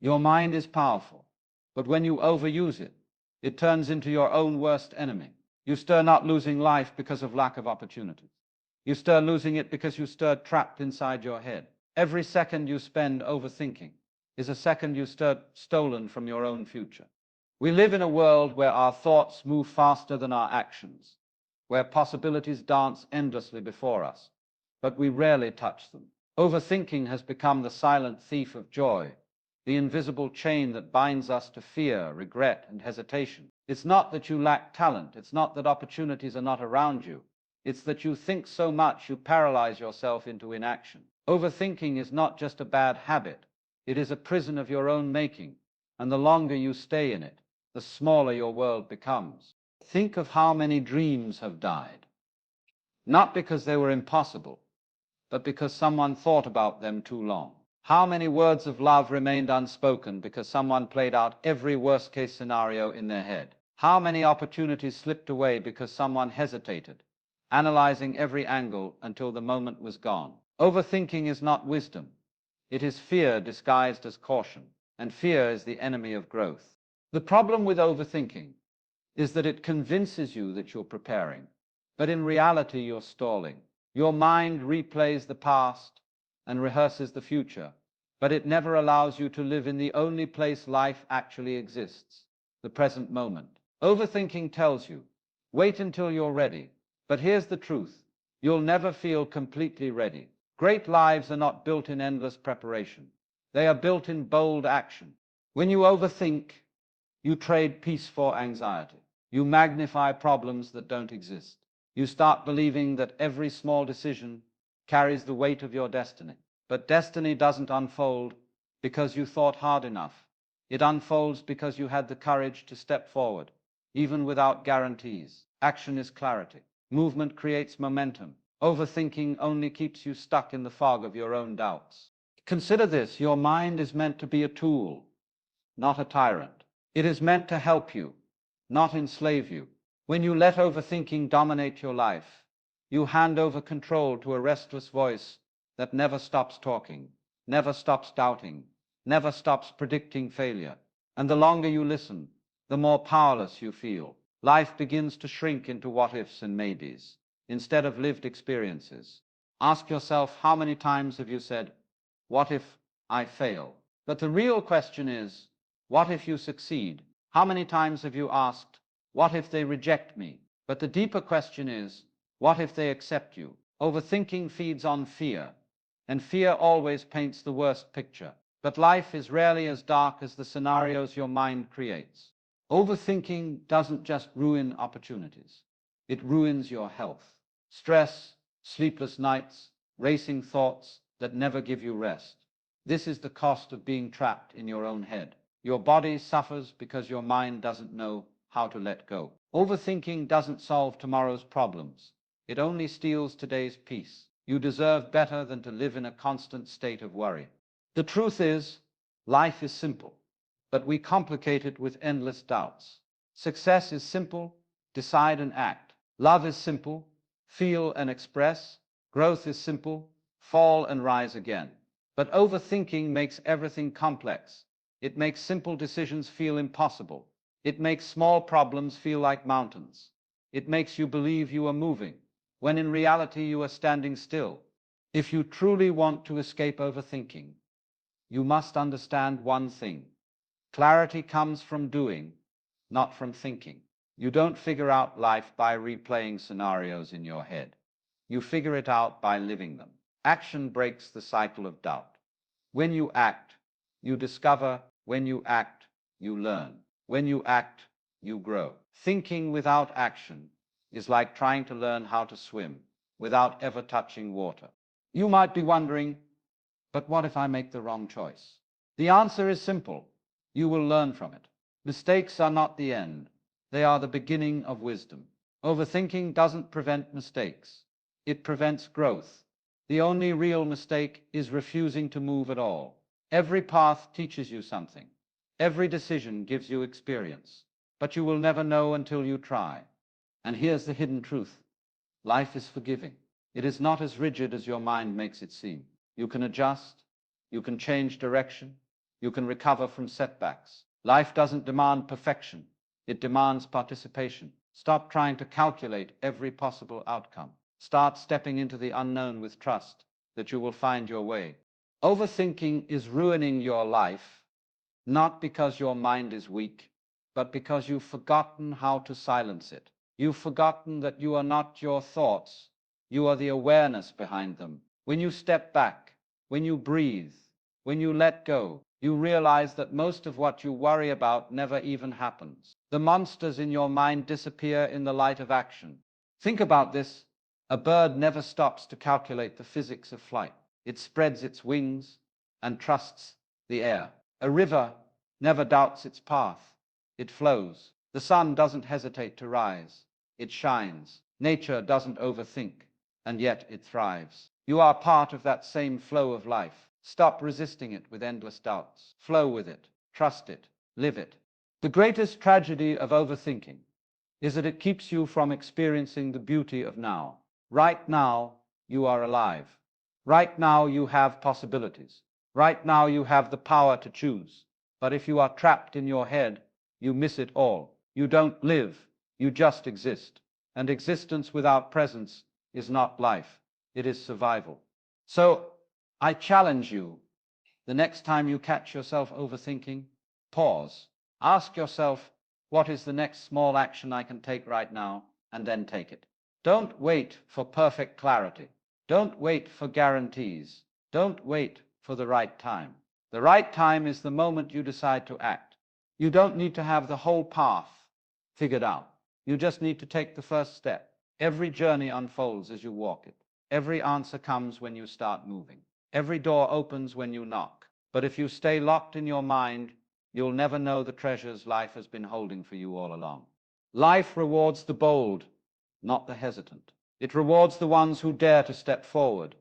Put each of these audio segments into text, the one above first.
Your mind is powerful, but when you overuse it, it turns into your own worst enemy. You stir not losing life because of lack of opportunities. You stir losing it because you stir trapped inside your head. Every second you spend overthinking is a second you stir stolen from your own future. We live in a world where our thoughts move faster than our actions, where possibilities dance endlessly before us, but we rarely touch them. Overthinking has become the silent thief of joy, the invisible chain that binds us to fear, regret, and hesitation. It's not that you lack talent. It's not that opportunities are not around you. It's that you think so much you paralyze yourself into inaction. Overthinking is not just a bad habit. It is a prison of your own making, and the longer you stay in it, the smaller your world becomes. Think of how many dreams have died, not because they were impossible, but because someone thought about them too long. How many words of love remained unspoken because someone played out every worst-case scenario in their head? How many opportunities slipped away because someone hesitated, analyzing every angle until the moment was gone? Overthinking is not wisdom. It is fear disguised as caution, and fear is the enemy of growth. The problem with overthinking is that it convinces you that you're preparing, but in reality you're stalling. Your mind replays the past and rehearses the future, but it never allows you to live in the only place life actually exists, the present moment. Overthinking tells you, wait until you're ready. But here's the truth. You'll never feel completely ready. Great lives are not built in endless preparation. They are built in bold action. When you overthink, you trade peace for anxiety. You magnify problems that don't exist. You start believing that every small decision carries the weight of your destiny. But destiny doesn't unfold because you thought hard enough. It unfolds because you had the courage to step forward, even without guarantees. Action is clarity. Movement creates momentum. Overthinking only keeps you stuck in the fog of your own doubts. Consider this: your mind is meant to be a tool, not a tyrant. It is meant to help you, not enslave you. When you let overthinking dominate your life, you hand over control to a restless voice that never stops talking, never stops doubting, never stops predicting failure. And the longer you listen, the more powerless you feel. Life begins to shrink into what-ifs and maybes, instead of lived experiences. Ask yourself, how many times have you said, "What if I fail?" But the real question is, what if you succeed? How many times have you asked, what if they reject me? But the deeper question is, what if they accept you? Overthinking feeds on fear, and fear always paints the worst picture. But life is rarely as dark as the scenarios your mind creates. Overthinking doesn't just ruin opportunities. It ruins your health. Stress, sleepless nights, racing thoughts that never give you rest. This is the cost of being trapped in your own head. Your body suffers because your mind doesn't know how to let go. Overthinking doesn't solve tomorrow's problems. It only steals today's peace. You deserve better than to live in a constant state of worry. The truth is, life is simple, but we complicate it with endless doubts. Success is simple: decide and act. Love is simple: feel and express. Growth is simple: fall and rise again. But overthinking makes everything complex. It makes simple decisions feel impossible. It makes small problems feel like mountains. It makes you believe you are moving, when in reality you are standing still. If you truly want to escape overthinking, you must understand one thing. Clarity comes from doing, not from thinking. You don't figure out life by replaying scenarios in your head. You figure it out by living them. Action breaks the cycle of doubt. When you act, you discover. When you act, you learn. When you act, you grow. Thinking without action is like trying to learn how to swim without ever touching water. You might be wondering, but what if I make the wrong choice? The answer is simple. You will learn from it. Mistakes are not the end. They are the beginning of wisdom. Overthinking doesn't prevent mistakes. It prevents growth. The only real mistake is refusing to move at all. Every path teaches you something. Every decision gives you experience. But you will never know until you try. And here's the hidden truth. Life is forgiving. It is not as rigid as your mind makes it seem. You can adjust. You can change direction. You can recover from setbacks. Life doesn't demand perfection. It demands participation. Stop trying to calculate every possible outcome. Start stepping into the unknown with trust that you will find your way. Overthinking is ruining your life, not because your mind is weak, but because you've forgotten how to silence it. You've forgotten that you are not your thoughts. You are the awareness behind them. When you step back, when you breathe, when you let go, you realize that most of what you worry about never even happens. The monsters in your mind disappear in the light of action. Think about this. A bird never stops to calculate the physics of flight. It spreads its wings and trusts the air. A river never doubts its path. It flows. The sun doesn't hesitate to rise. It shines. Nature doesn't overthink, and yet it thrives. You are part of that same flow of life. Stop resisting it with endless doubts. Flow with it. Trust it. Live it. The greatest tragedy of overthinking is that it keeps you from experiencing the beauty of now. Right now, you are alive. Right now, you have possibilities. Right now, you have the power to choose. But if you are trapped in your head, you miss it all. You don't live. You just exist. And existence without presence is not life. It is survival. So, I challenge you, the next time you catch yourself overthinking, pause. Ask yourself, what is the next small action I can take right now? And then take it. Don't wait for perfect clarity. Don't wait for guarantees. Don't wait for the right time. The right time is the moment you decide to act. You don't need to have the whole path figured out. You just need to take the first step. Every journey unfolds as you walk it. Every answer comes when you start moving. Every door opens when you knock. But if you stay locked in your mind, you'll never know the treasures life has been holding for you all along. Life rewards the bold, not the hesitant. It rewards the ones who dare to step forward,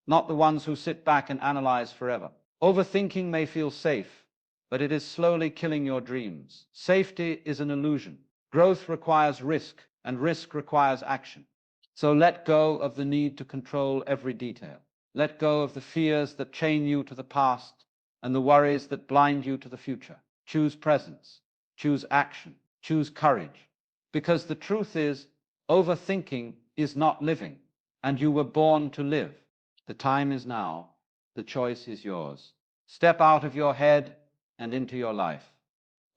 not the ones who sit back and analyze forever. Overthinking may feel safe, but it is slowly killing your dreams. Safety is an illusion. Growth requires risk, and risk requires action. So let go of the need to control every detail. Let go of the fears that chain you to the past and the worries that blind you to the future. Choose presence, choose action, choose courage. Because the truth is, overthinking is not living, and you were born to live. The time is now. The choice is yours. Step out of your head and into your life.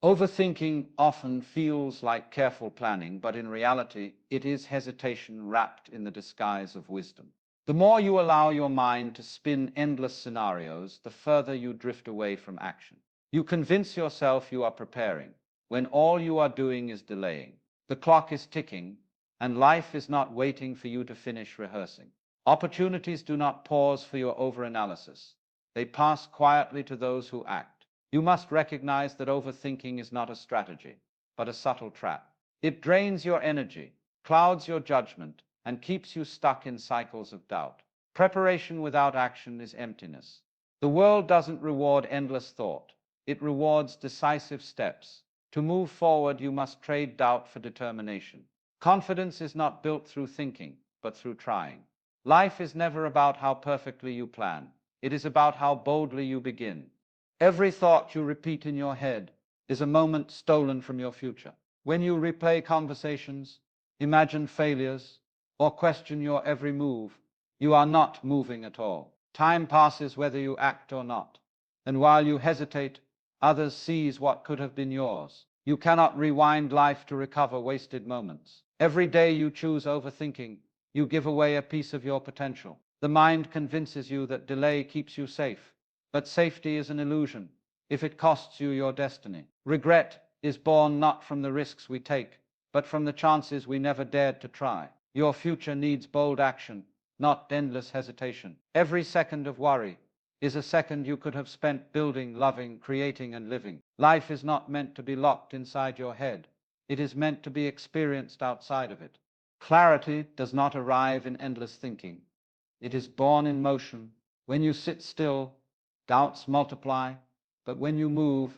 Overthinking often feels like careful planning, but in reality, it is hesitation wrapped in the disguise of wisdom. The more you allow your mind to spin endless scenarios, the further you drift away from action. You convince yourself you are preparing, when all you are doing is delaying. The clock is ticking, and life is not waiting for you to finish rehearsing. Opportunities do not pause for your overanalysis. They pass quietly to those who act. You must recognize that overthinking is not a strategy, but a subtle trap. It drains your energy, clouds your judgment, and keeps you stuck in cycles of doubt. Preparation without action is emptiness. The world doesn't reward endless thought. It rewards decisive steps. To move forward, you must trade doubt for determination. Confidence is not built through thinking, but through trying. Life is never about how perfectly you plan. It is about how boldly you begin. Every thought you repeat in your head is a moment stolen from your future. When you replay conversations, imagine failures, or question your every move, you are not moving at all. Time passes whether you act or not. And while you hesitate, others seize what could have been yours. You cannot rewind life to recover wasted moments. Every day you choose overthinking, you give away a piece of your potential. The mind convinces you that delay keeps you safe, but safety is an illusion if it costs you your destiny. Regret is born not from the risks we take, but from the chances we never dared to try. Your future needs bold action, not endless hesitation. Every second of worry is a second you could have spent building, loving, creating, and living. Life is not meant to be locked inside your head. It is meant to be experienced outside of it. Clarity does not arrive in endless thinking. It is born in motion. When you sit still, doubts multiply, but when you move,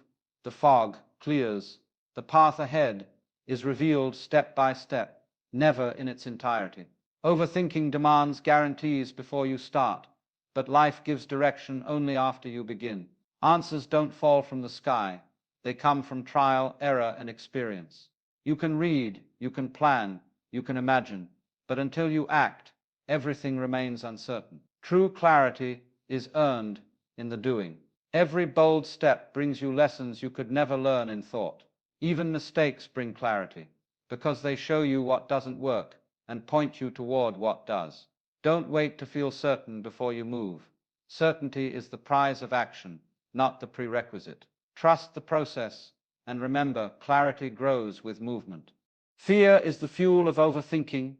the fog clears. The path ahead is revealed step by step, never in its entirety. Overthinking demands guarantees before you start, but life gives direction only after you begin. Answers don't fall from the sky. They come from trial, error, and experience. You can read, you can plan, you can imagine, but until you act, everything remains uncertain. True clarity is earned in the doing. Every bold step brings you lessons you could never learn in thought. Even mistakes bring clarity, because they show you what doesn't work and point you toward what does. Don't wait to feel certain before you move. Certainty is the prize of action, not the prerequisite. Trust the process, and remember, clarity grows with movement. Fear is the fuel of overthinking,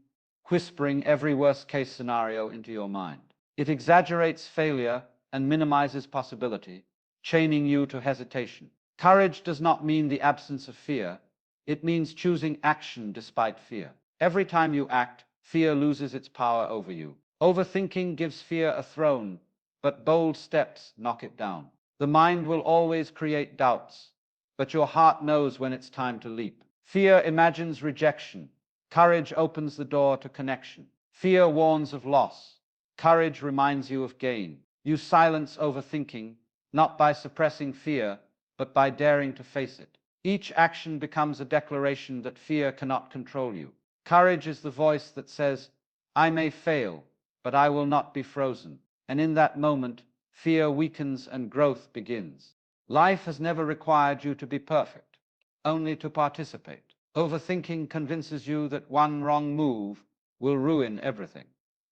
whispering every worst-case scenario into your mind. It exaggerates failure and minimizes possibility, chaining you to hesitation. Courage does not mean the absence of fear. It means choosing action despite fear. Every time you act, fear loses its power over you. Overthinking gives fear a throne, but bold steps knock it down. The mind will always create doubts, but your heart knows when it's time to leap. Fear imagines rejection. Courage opens the door to connection. Fear warns of loss. Courage reminds you of gain. You silence overthinking, not by suppressing fear, but by daring to face it. Each action becomes a declaration that fear cannot control you. Courage is the voice that says, I may fail, but I will not be frozen. And in that moment, fear weakens and growth begins. Life has never required you to be perfect, only to participate. Overthinking convinces you that one wrong move will ruin everything.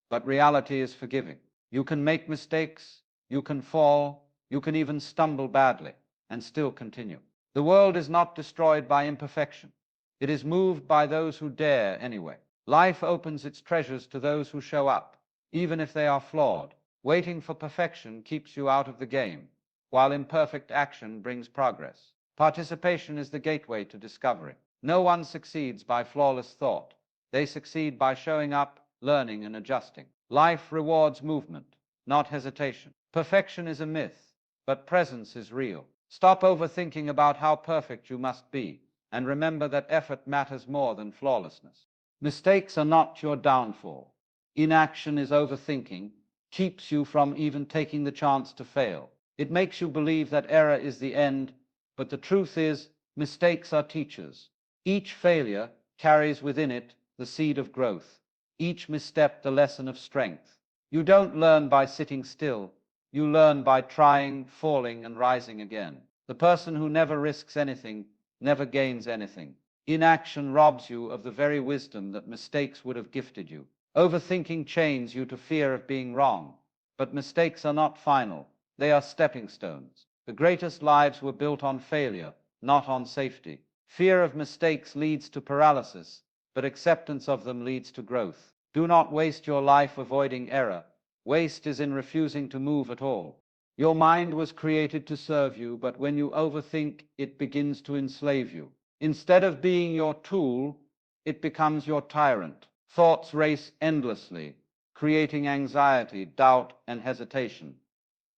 But reality is forgiving. You can make mistakes, you can fall, you can even stumble badly, and still continue. The world is not destroyed by imperfection. It is moved by those who dare anyway. Life opens its treasures to those who show up, even if they are flawed. Waiting for perfection keeps you out of the game, while imperfect action brings progress. Participation is the gateway to discovery. No one succeeds by flawless thought. They succeed by showing up, learning, and adjusting. Life rewards movement, not hesitation. Perfection is a myth, but presence is real. Stop overthinking about how perfect you must be, and remember that effort matters more than flawlessness. Mistakes are not your downfall. Inaction is overthinking, keeps you from even taking the chance to fail. It makes you believe that error is the end, but the truth is, mistakes are teachers. Each failure carries within it the seed of growth. Each misstep the lesson of strength. You don't learn by sitting still. You learn by trying, falling, and rising again. The person who never risks anything never gains anything. Inaction robs you of the very wisdom that mistakes would have gifted you. Overthinking chains you to fear of being wrong. But mistakes are not final. They are stepping stones. The greatest lives were built on failure, not on safety. Fear of mistakes leads to paralysis, but acceptance of them leads to growth. Do not waste your life avoiding error. Waste is in refusing to move at all. Your mind was created to serve you, but when you overthink, it begins to enslave you. Instead of being your tool, it becomes your tyrant. Thoughts race endlessly, creating anxiety, doubt, and hesitation.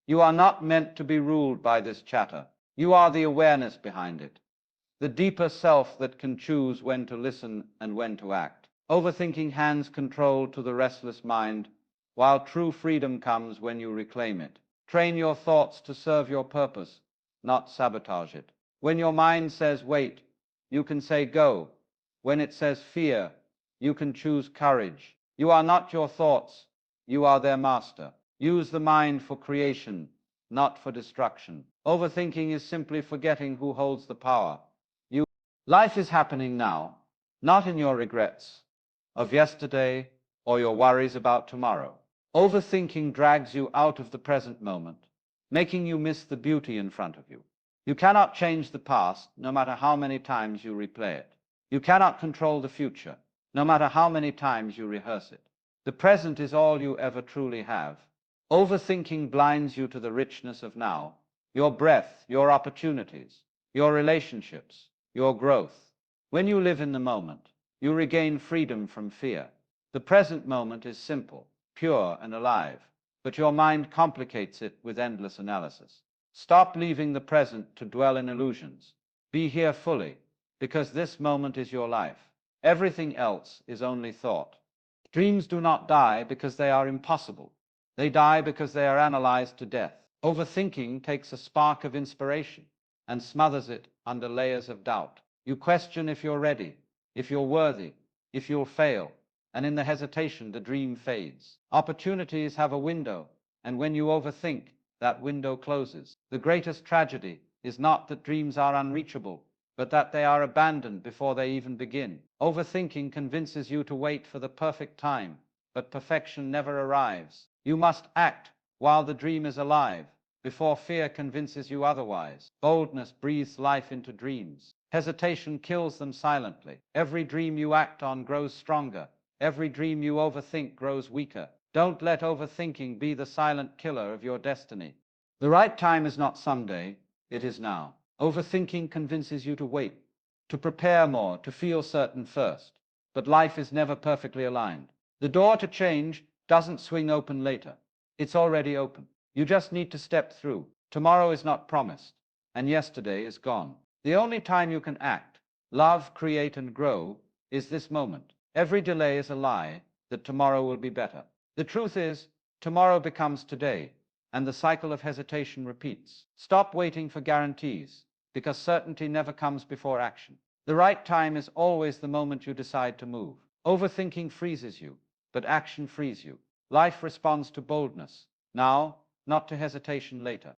You are not meant to be ruled by this chatter. You are the awareness behind it, the deeper self that can choose when to listen and when to act. Overthinking hands control to the restless mind, while true freedom comes when you reclaim it. Train your thoughts to serve your purpose, not sabotage it. When your mind says wait, you can say go. When it says fear, you can choose courage. You are not your thoughts, you are their master. Use the mind for creation, not for destruction. Overthinking is simply forgetting who holds the power. Life is happening now, not in your regrets of yesterday or your worries about tomorrow. Overthinking drags you out of the present moment, making you miss the beauty in front of you. You cannot change the past, no matter how many times you replay it. You cannot control the future, no matter how many times you rehearse it. The present is all you ever truly have. Overthinking blinds you to the richness of now, your breath, your opportunities, your relationships, your growth. When you live in the moment, you regain freedom from fear. The present moment is simple, pure, and alive, but your mind complicates it with endless analysis. Stop leaving the present to dwell in illusions. Be here fully, because this moment is your life. Everything else is only thought. Dreams do not die because they are impossible. They die because they are analyzed to death. Overthinking takes a spark of inspiration and smothers it under layers of doubt. You question if you're ready, if you're worthy, if you'll fail, and in the hesitation, the dream fades. Opportunities have a window, and when you overthink, that window closes. The greatest tragedy is not that dreams are unreachable, but that they are abandoned before they even begin. Overthinking convinces you to wait for the perfect time, but perfection never arrives. You must act while the dream is alive, before fear convinces you otherwise. Boldness breathes life into dreams. Hesitation kills them silently. Every dream you act on grows stronger. Every dream you overthink grows weaker. Don't let overthinking be the silent killer of your destiny. The right time is not someday, it is now. Overthinking convinces you to wait, to prepare more, to feel certain first. But life is never perfectly aligned. The door to change doesn't swing open later. It's already open. You just need to step through. Tomorrow is not promised, and yesterday is gone. The only time you can act, love, create, and grow is this moment. Every delay is a lie that tomorrow will be better. The truth is, tomorrow becomes today, and the cycle of hesitation repeats. Stop waiting for guarantees, because certainty never comes before action. The right time is always the moment you decide to move. Overthinking freezes you, but action frees you. Life responds to boldness now, not to hesitation later.